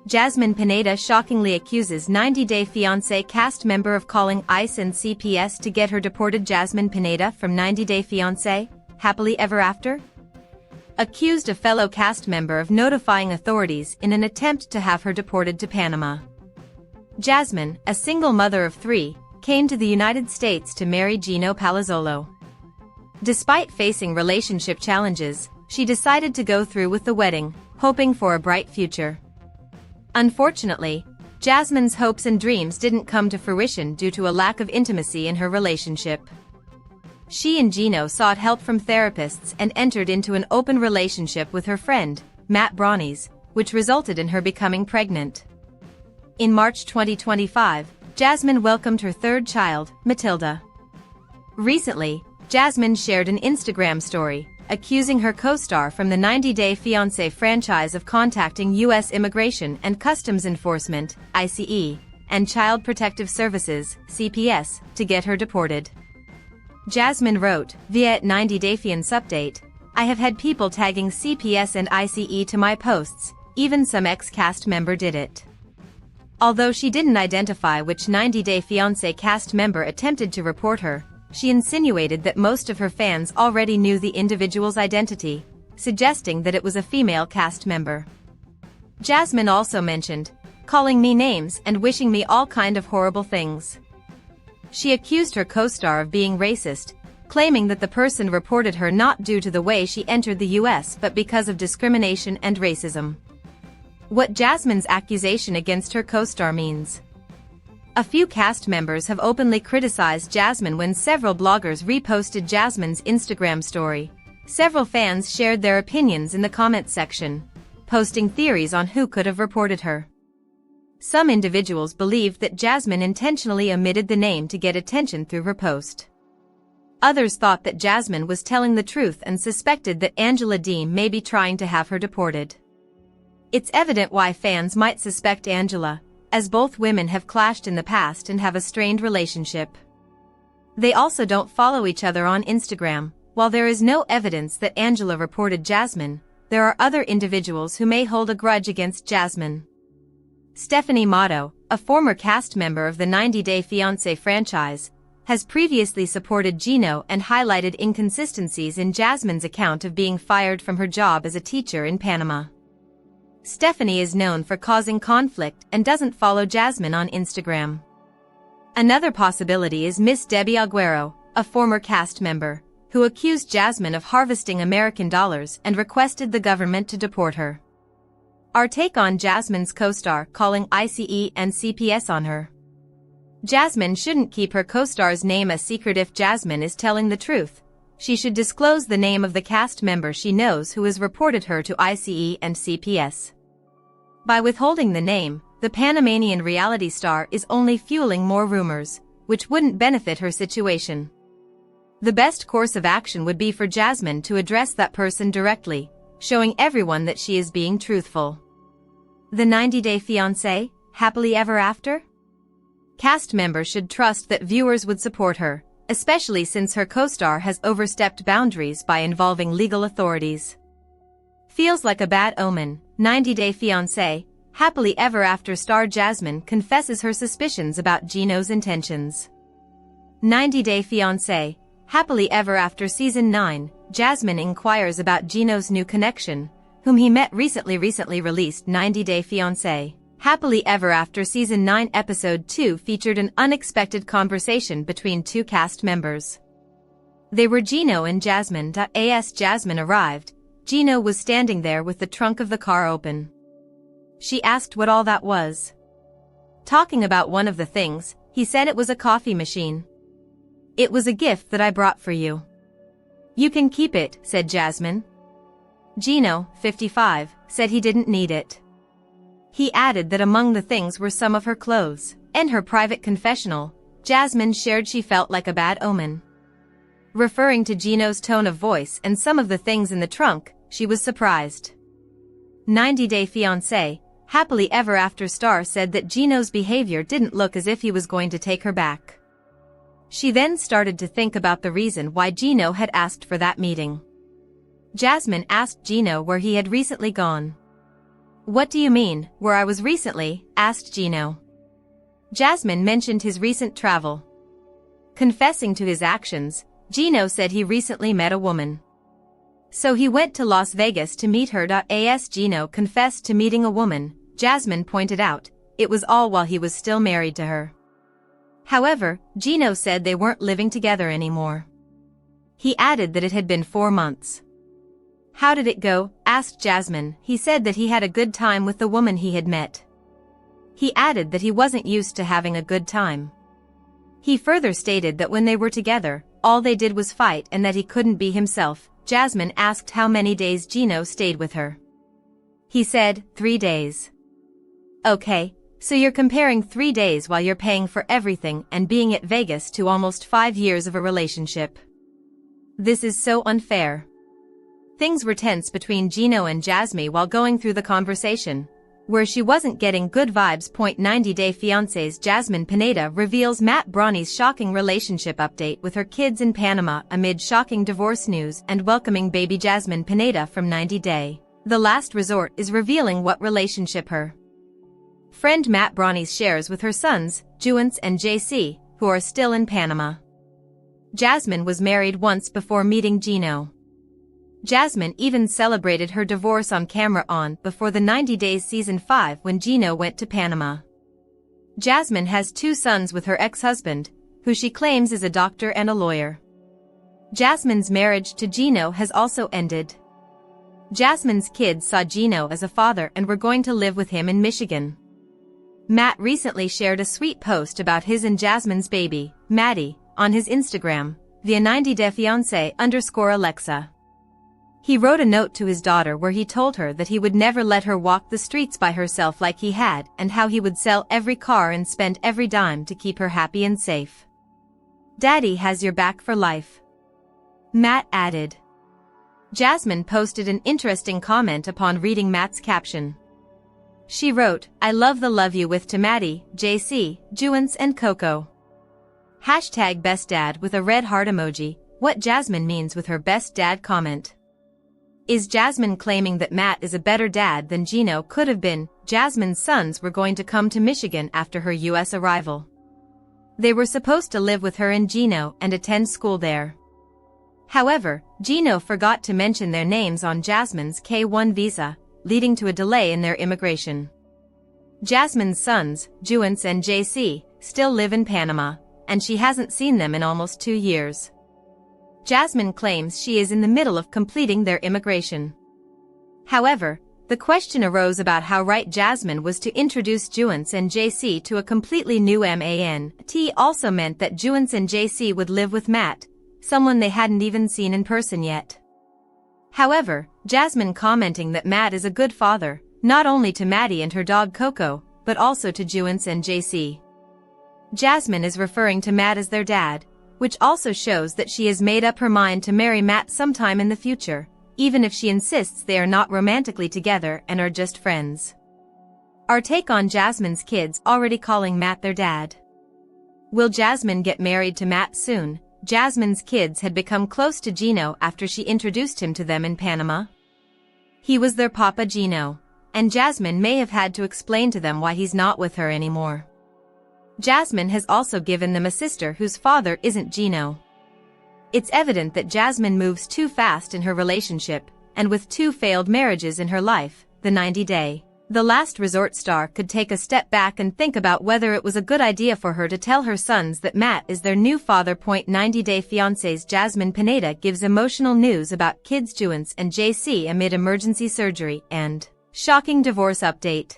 Jasmine Pineda shockingly accuses 90 Day Fiancé cast member of calling ICE and CPS to get her deported. Jasmine Pineda from 90 Day Fiancé, Happily Ever After, accused a fellow cast member of notifying authorities in an attempt to have her deported to Panama. Jasmine, a single mother of 3, came to the United States to marry Gino Palawan. Despite facing relationship challenges, she decided to go through with the wedding, hoping for a bright future. Unfortunately, Jasmine's hopes and dreams didn't come to fruition due to a lack of intimacy in her relationship. She and Gino sought help from therapists and entered into an open relationship with her friend, Matt Brownies, which resulted in her becoming pregnant. In March 2025, Jasmine welcomed her third child, Matilda. Recently, Jasmine shared an Instagram story, accusing her co-star from the 90 Day Fiancé franchise of contacting U.S. Immigration and Customs Enforcement, ICE, and Child Protective Services, CPS, to get her deported. Jasmine wrote, via 90 Day Fiancé update, "I have had people tagging CPS and ICE to my posts, even some ex-cast member did it." Although she didn't identify which 90 Day Fiancé cast member attempted to report her, she insinuated that most of her fans already knew the individual's identity, suggesting that it was a female cast member. Jasmine also mentioned, "calling me names and wishing me all kind of horrible things." She accused her co-star of being racist, claiming that the person reported her not due to the way she entered the US but because of discrimination and racism. What Jasmine's accusation against her co-star means. A few cast members have openly criticized Jasmine when several bloggers reposted Jasmine's Instagram story. Several fans shared their opinions in the comments section, posting theories on who could have reported her. Some individuals believed that Jasmine intentionally omitted the name to get attention through her post. Others thought that Jasmine was telling the truth and suspected that Angela Dean may be trying to have her deported. It's evident why fans might suspect Angela, as both women have clashed in the past and have a strained relationship. They also don't follow each other on Instagram. While there is no evidence that Angela reported Jasmine, there are other individuals who may hold a grudge against Jasmine. Stephanie Motto, a former cast member of the 90 Day Fiancé franchise, has previously supported Gino and highlighted inconsistencies in Jasmine's account of being fired from her job as a teacher in Panama. Stephanie is known for causing conflict and doesn't follow Jasmine on Instagram. Another possibility is Miss Debbie Aguero, a former cast member, who accused Jasmine of harvesting American dollars and requested the government to deport her. Our take on Jasmine's co-star calling ICE and CPS on her. Jasmine shouldn't keep her co-star's name a secret. If Jasmine is telling the truth, she should disclose the name of the cast member she knows who has reported her to ICE and CPS. By withholding the name, the Panamanian reality star is only fueling more rumors, which wouldn't benefit her situation. The best course of action would be for Jasmine to address that person directly, showing everyone that she is being truthful. The 90 Day Fiancé, Happily Ever After? Cast members should trust that viewers would support her, especially since her co-star has overstepped boundaries by involving legal authorities. Feels like a bad omen. 90 Day Fiancé, Happily Ever After star Jasmine confesses her suspicions about Gino's intentions. 90 Day Fiancé, Happily Ever After Season 9, Jasmine inquires about Gino's new connection, whom he met recently. Released 90 Day Fiancé, Happily Ever After Season 9 Episode 2 featured an unexpected conversation between two cast members. They were Gino and Jasmine. As Jasmine arrived, Gino was standing there with the trunk of the car open. She asked what all that was. Talking about one of the things, he said it was a coffee machine. "It was a gift that I brought for you. You can keep it," said Jasmine. Gino, 55, said he didn't need it. He added that among the things were some of her clothes. In her private confessional, Jasmine shared she felt like a bad omen. Referring to Gino's tone of voice and some of the things in the trunk, she was surprised. 90 Day Fiancé, Happily Ever After star said that Gino's behavior didn't look as if he was going to take her back. She then started to think about the reason why Gino had asked for that meeting. Jasmine asked Gino where he had recently gone. "What do you mean, where I was recently?" asked Gino. Jasmine mentioned his recent travel. Confessing to his actions, Gino said he recently met a woman. So he went to Las Vegas to meet her. As Gino confessed to meeting a woman, Jasmine pointed out, it was all while he was still married to her. However, Gino said they weren't living together anymore. He added that it had been 4 months. "How did it go?" asked Jasmine. He said that he had a good time with the woman he had met. He added that he wasn't used to having a good time. He further stated that when they were together, all they did was fight and that he couldn't be himself. Jasmine asked how many days Gino stayed with her. He said, 3 days. "Okay, so you're comparing 3 days while you're paying for everything and being at Vegas to almost 5 years of a relationship. This is so unfair." Things were tense between Gino and Jasmine while going through the conversation, where she wasn't getting good vibes. 90-day fiancé's Jasmine Pineda reveals Matt Bronny's shocking relationship update with her kids in Panama amid shocking divorce news and welcoming baby Jasmine Pineda from 90-day. The Last Resort is revealing what relationship her friend Matt Bronny shares with her sons, Güven and JC, who are still in Panama. Jasmine was married once before meeting Gino. Jasmine even celebrated her divorce on camera before the 90 Days Season 5 when Gino went to Panama. Jasmine has 2 sons with her ex-husband, who she claims is a doctor and a lawyer. Jasmine's marriage to Gino has also ended. Jasmine's kids saw Gino as a father and were going to live with him in Michigan. Matt recently shared a sweet post about his and Jasmine's baby, Maddie, on his Instagram, via 90-day fiancé_Alexa. He wrote a note to his daughter where he told her that he would never let her walk the streets by herself like he had, and how he would sell every car and spend every dime to keep her happy and safe. "Daddy has your back for life," Matt added. Jasmine posted an interesting comment upon reading Matt's caption. She wrote, "I love the love you with to Maddie, JC, Güven and Coco. #BestDad with a red heart emoji." What Jasmine means with her best dad comment. Is Jasmine claiming that Matt is a better dad than Gino could have been? Jasmine's sons were going to come to Michigan after her U.S. arrival. They were supposed to live with her and Gino and attend school there. However, Gino forgot to mention their names on Jasmine's K-1 visa, leading to a delay in their immigration. Jasmine's sons, Güven and JC, still live in Panama, and she hasn't seen them in almost 2 years. Jasmine claims she is in the middle of completing their immigration. However, the question arose about how right Jasmine was to introduce Güven and JC to a completely new man. It also meant that Güven and JC would live with Matt, someone they hadn't even seen in person yet. However, Jasmine commenting that Matt is a good father, not only to Maddie and her dog Coco, but also to Güven and JC. Jasmine is referring to Matt as their dad, which also shows that she has made up her mind to marry Matt sometime in the future, even if she insists they are not romantically together and are just friends. Our take on Jasmine's kids already calling Matt their dad. Will Jasmine get married to Matt soon? Jasmine's kids had become close to Gino after she introduced him to them in Panama. He was their Papa Gino, and Jasmine may have had to explain to them why he's not with her anymore. Jasmine has also given them a sister whose father isn't Gino. It's evident that Jasmine moves too fast in her relationship, and with 2 failed marriages in her life, the 90-day. The Last Resort star could take a step back and think about whether it was a good idea for her to tell her sons that Matt is their new father. 90-day fiancé's Jasmine Pineda gives emotional news about kids Güven and JC amid emergency surgery and shocking divorce update.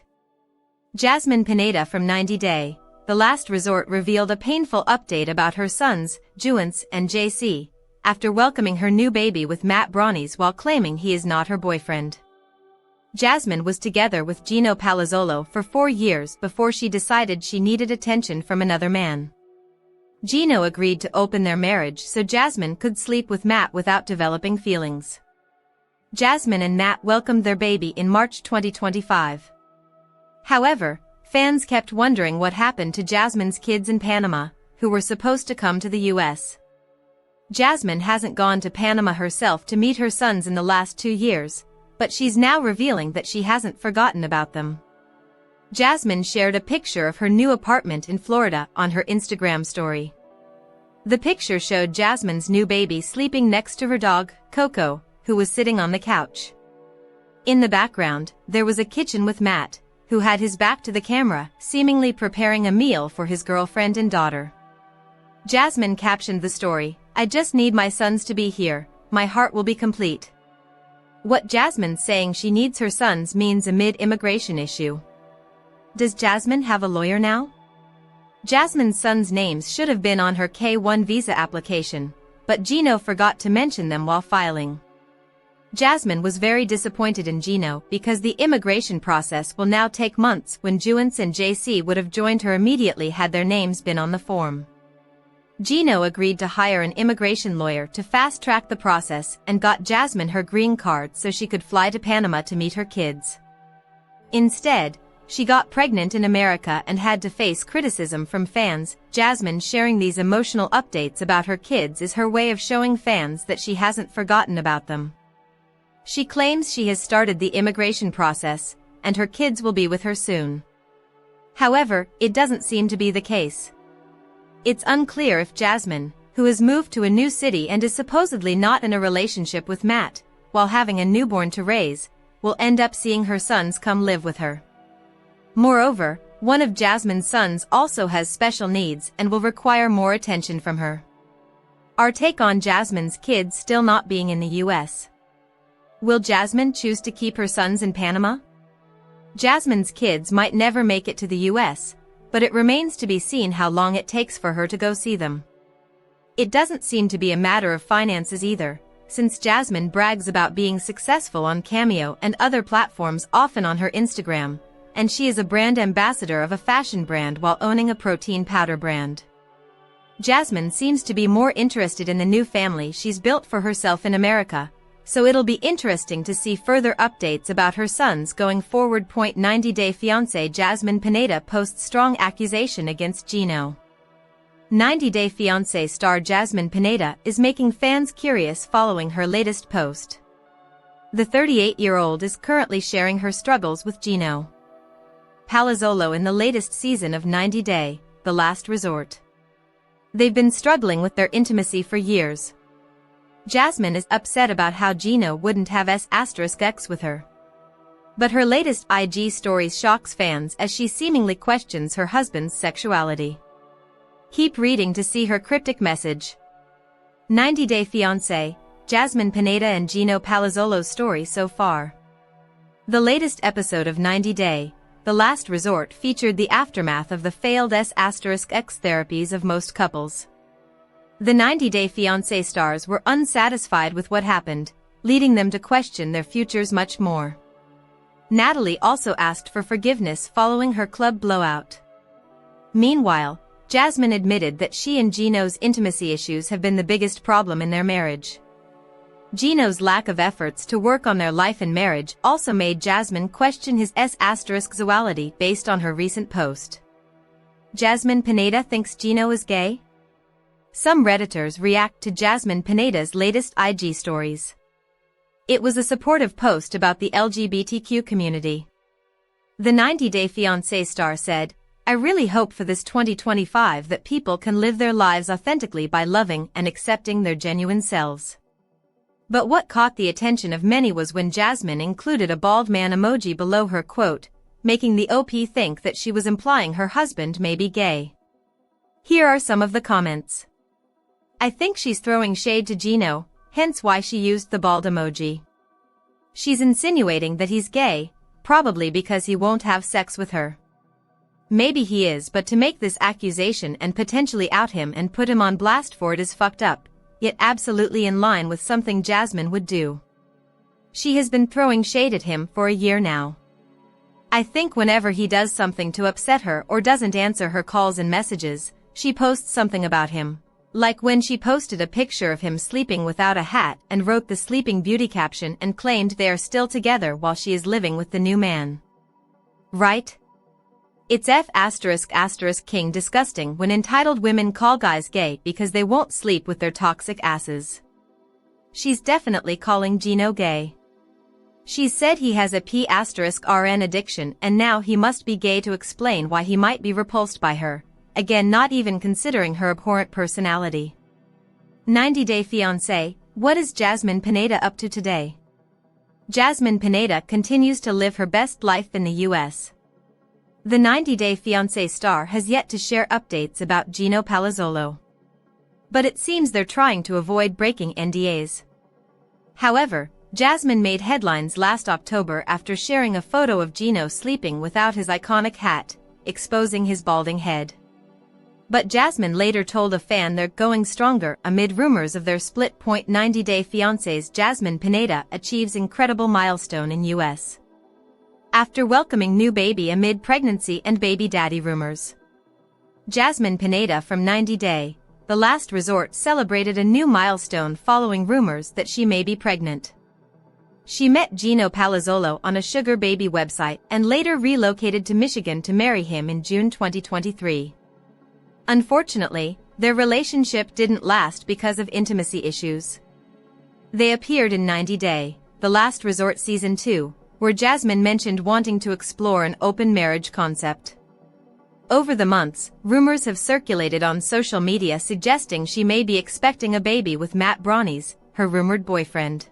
Jasmine Pineda from 90-day. The Last Resort revealed a painful update about her sons, Güven and JC, after welcoming her new baby with Matt Bronny while claiming he is not her boyfriend. Jasmine was together with Gino Palawan for 4 years before she decided she needed attention from another man. Gino agreed to open their marriage so Jasmine could sleep with Matt without developing feelings. Jasmine and Matt welcomed their baby in March 2025. However, fans kept wondering what happened to Jasmine's kids in Panama, who were supposed to come to the U.S. Jasmine hasn't gone to Panama herself to meet her sons in the last 2 years, but she's now revealing that she hasn't forgotten about them. Jasmine shared a picture of her new apartment in Florida on her Instagram story. The picture showed Jasmine's new baby sleeping next to her dog, Coco, who was sitting on the couch. In the background, there was a kitchen with Matt, who had his back to the camera, seemingly preparing a meal for his girlfriend and daughter. Jasmine captioned the story, "I just need my sons to be here, my heart will be complete." What Jasmine's saying she needs her sons means amid immigration issue. Does Jasmine have a lawyer now? Jasmine's sons' names should have been on her K-1 visa application, but Gino forgot to mention them while filing. Jasmine was very disappointed in Gino because the immigration process will now take months when Güven and JC would have joined her immediately had their names been on the form. Gino agreed to hire an immigration lawyer to fast-track the process and got Jasmine her green card so she could fly to Panama to meet her kids. Instead, she got pregnant in America and had to face criticism from fans. Jasmine sharing these emotional updates about her kids is her way of showing fans that she hasn't forgotten about them. She claims she has started the immigration process, and her kids will be with her soon. However, it doesn't seem to be the case. It's unclear if Jasmine, who has moved to a new city and is supposedly not in a relationship with Matt, while having a newborn to raise, will end up seeing her sons come live with her. Moreover, one of Jasmine's sons also has special needs and will require more attention from her. Our take on Jasmine's kids still not being in the US. Will Jasmine choose to keep her sons in Panama? Jasmine's kids might never make it to the US, but it remains to be seen how long it takes for her to go see them. It doesn't seem to be a matter of finances either, since Jasmine brags about being successful on Cameo and other platforms, often on her Instagram, and she is a brand ambassador of a fashion brand while owning a protein powder brand. Jasmine seems to be more interested in the new family she's built for herself in America, so it'll be interesting to see further updates about her sons going forward. 90-day fiancé Jasmine Pineda posts strong accusation against Gino. 90-day fiancé star Jasmine Pineda is making fans curious following her latest post. The 38-year-old is currently sharing her struggles with Gino Palawan in the latest season of 90 Day, The Last Resort. They've been struggling with their intimacy for years. Jasmine is upset about how Gino wouldn't have S*X with her. But her latest IG stories shocks fans as she seemingly questions her husband's sexuality. Keep reading to see her cryptic message. 90-day fiancé, Jasmine Pineda and Gino Palawan's story so far. The latest episode of 90 Day, The Last Resort featured the aftermath of the failed S*X therapies of most couples. The 90-day fiancé stars were unsatisfied with what happened, leading them to question their futures much more. Natalie also asked for forgiveness following her club blowout. Meanwhile, Jasmine admitted that she and Gino's intimacy issues have been the biggest problem in their marriage. Gino's lack of efforts to work on their life and marriage also made Jasmine question his S*Sexuality based on her recent post. Jasmine Pineda thinks Gino is gay? Some Redditors react to Jasmine Pineda's latest IG stories. It was a supportive post about the LGBTQ community. The 90-day fiancé star said, "I really hope for this 2025 that people can live their lives authentically by loving and accepting their genuine selves." But what caught the attention of many was when Jasmine included a bald man emoji below her quote, making the OP think that she was implying her husband may be gay. Here are some of the comments. "I think she's throwing shade to Gino, hence why she used the bald emoji. She's insinuating that he's gay, probably because he won't have sex with her. Maybe he is, but to make this accusation and potentially out him and put him on blast for it is fucked up, yet absolutely in line with something Jasmine would do. She has been throwing shade at him for a year now. I think whenever he does something to upset her or doesn't answer her calls and messages, she posts something about him. Like when she posted a picture of him sleeping without a hat and wrote the Sleeping Beauty caption and claimed they are still together while she is living with the new man. Right? It's F***King disgusting when entitled women call guys gay because they won't sleep with their toxic asses. She's definitely calling Gino gay. She said he has a P*RN addiction and now he must be gay to explain why he might be repulsed by her, again not even considering her abhorrent personality. 90 Day Fiancé, what is Jasmine Pineda up to today? Jasmine Pineda continues to live her best life in the US. The 90 Day Fiancé star has yet to share updates about Gino Palawan. But it seems they're trying to avoid breaking NDAs. However, Jasmine made headlines last October after sharing a photo of Gino sleeping without his iconic hat, exposing his balding head. But Jasmine later told a fan they're going stronger amid rumors of their split. 90 Day Fiancé's Jasmine Pineda achieves incredible milestone in US. After welcoming new baby amid pregnancy and baby daddy rumors. Jasmine Pineda from 90 Day, The Last Resort celebrated a new milestone following rumors that she may be pregnant. She met Gino Palawan on a sugar baby website and later relocated to Michigan to marry him in June 2023. Unfortunately, their relationship didn't last because of intimacy issues. They appeared in 90 Day, The Last Resort Season 2, where Jasmine mentioned wanting to explore an open marriage concept. Over the months, rumors have circulated on social media suggesting she may be expecting a baby with Matt Brownies, her rumored boyfriend.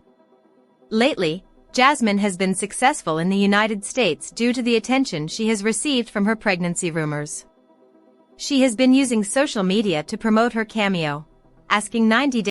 Lately, Jasmine has been successful in the United States due to the attention she has received from her pregnancy rumors. She has been using social media to promote her cameo, asking 90 Day